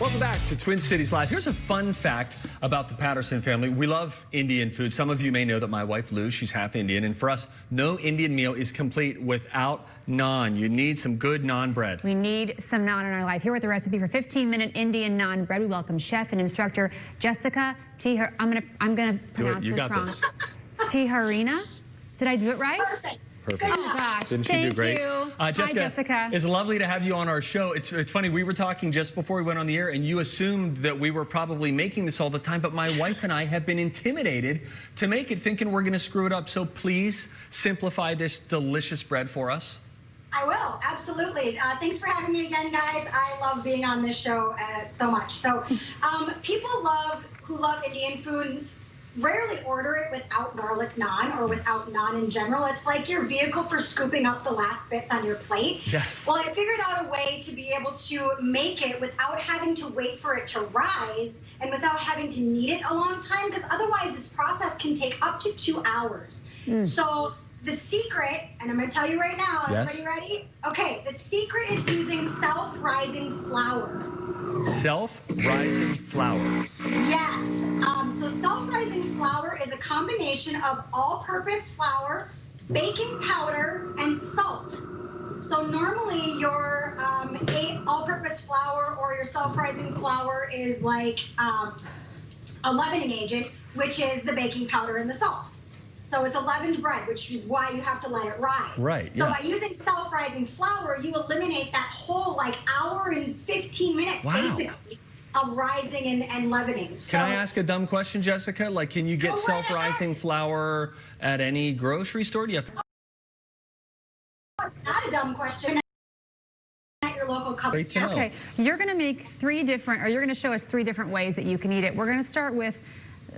Welcome back to Twin Cities Live. Here's a fun fact about the Patterson family. We love Indian food. Some of you may know that my wife, Lou, she's half Indian. And for us, no Indian meal is complete without naan. You need some good naan bread. We need some naan in our life. Here with the recipe for 15-minute Indian naan bread, we welcome chef and instructor Jessica Tijerina. I'm gonna pronounce this wrong. Tijerina? Did I do it right? Perfect. Perfect. Oh gosh, Didn't she do great? You. Jessica, Hi, Jessica. It's lovely to have you on our show. It's funny, we were talking just before we went on the air, and you assumed that we were probably making this all the time, but my wife and I have been intimidated to make it, thinking we're going to screw it up. So please simplify this delicious bread for us. I will, absolutely. Thanks for having me again, guys. I love being on this show so much. So people who love Indian food rarely order it without garlic naan or without naan in general. It's like your vehicle for scooping up the last bits on your plate. Yes. Well, I figured out a way to be able to make it without having to wait for it to rise and without having to knead it a long time, because otherwise this process can take up to 2 hours. So the secret, and I'm going to tell you right now, everybody ready? Okay, the secret is using self-rising flour. Self-rising flour. Yes. So self-rising flour is a combination of all-purpose flour, baking powder, and salt. So normally your all-purpose flour or your self-rising flour is like a leavening agent, which is the baking powder and the salt. So it's a leavened bread, which is why you have to let it rise. Right. So by using self-rising flour, you eliminate that whole hour and 15 minutes basically of rising and leavening. So, can I ask a dumb question, Jessica? Like, can you get self-rising flour at any grocery store? Do you have to? It's not a dumb question. At your local company. Okay, you're going to make you're going to show us 3 different ways that you can eat it. We're going to start with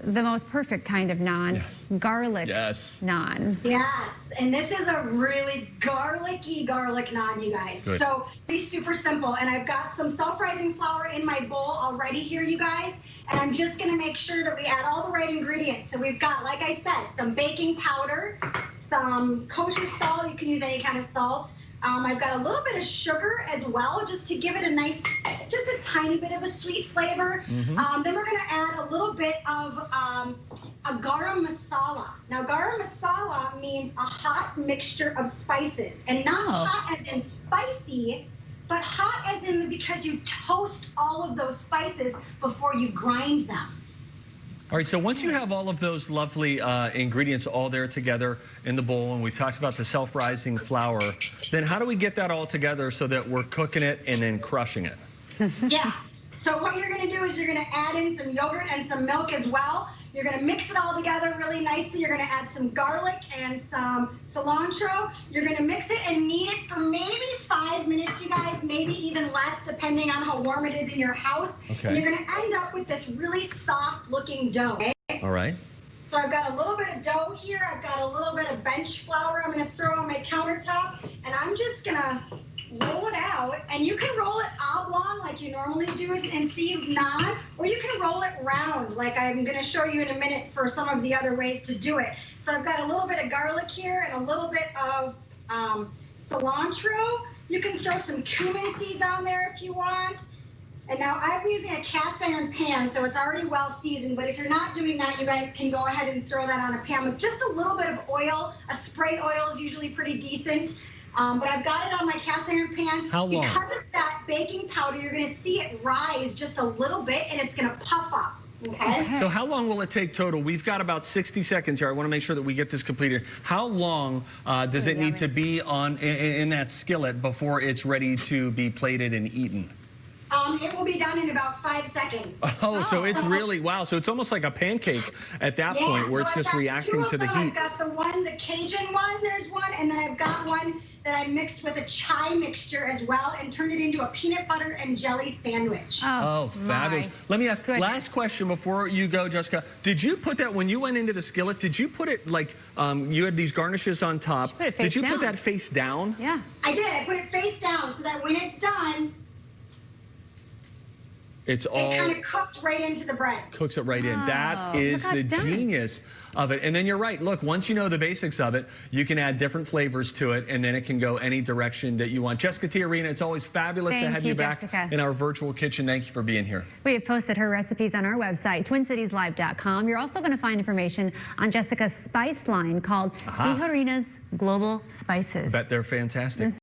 the most perfect kind of naan, garlic naan. Yes, and this is a really garlicky garlic naan, you guys. Good. So it's super simple, and I've got some self-rising flour in my bowl already here, you guys, and I'm just going to make sure that we add all the right ingredients. So we've got, like I said, some baking powder, some kosher salt. You can use any kind of salt. I've got a little bit of sugar as well, just to give it a nice, just a tiny bit of a sweet flavor. Then we're going to add a little bit of a garam masala. Now, garam masala means a hot mixture of spices, and not hot as in spicy, but hot as in because you toast all of those spices before you grind them. All right, so once you have all of those lovely ingredients all there together in the bowl, and we've talked about the self-rising flour, then how do we get that all together so that we're cooking it and then crushing it? Yeah. So what you're going to do is you're going to add in some yogurt and some milk as well. You're going to mix it all together really nicely. You're going to add some garlic and some cilantro. You're going to mix it and knead it for maybe 5 minutes, you guys, maybe even less, depending on how warm it is in your house. Okay. And you're going to end up with this really soft-looking dough. Okay? All right. So I've got a little bit of dough here. I've got a little bit of bench flour I'm going to throw on my countertop, and I'm just going to roll it out. And you can roll it oblong like you normally do in seed naan, or you can roll it round like I'm going to show you in a minute for some of the other ways to do it. So I've got a little bit of garlic here and a little bit of cilantro. You can throw some cumin seeds on there if you want. And now I'm using a cast iron pan, so it's already well seasoned, but if you're not doing that, you guys can go ahead and throw that on a pan with just a little bit of oil. A spray oil is usually pretty decent, but I've got it on my cast iron pan. How long? Because of that baking powder, you're going to see it rise just a little bit, and it's going to puff up. Okay. So how long will it take total? We've got about 60 seconds here. I want to make sure that we get this completed. How long does it need to be in that skillet before it's ready to be plated and eaten? It will be done in about 5 seconds. Oh, so it's really, wow. So it's almost like a pancake at that point where it's just reacting to the heat. I've got the Cajun one, there's one, and then I've got one that I mixed with a chai mixture as well and turned it into a peanut butter and jelly sandwich. Oh, fabulous. Let me ask, last question before you go, Jessica. Did you put that, when you went into the skillet, did you put it like, you had these garnishes on top. Did you put that face down? Yeah. I did. I put it face down so that when it's done, It's all kind of cooked right into the bread. Cooks it right in. That is the genius of it. And then you're right. Look, once you know the basics of it, you can add different flavors to it, and then it can go any direction that you want. Jessica Tijerina, it's always fabulous to have you back in our virtual kitchen. Thank you for being here. We have posted her recipes on our website, TwinCitiesLive.com. You're also going to find information on Jessica's spice line called Tijerina's Global Spices. Bet they're fantastic.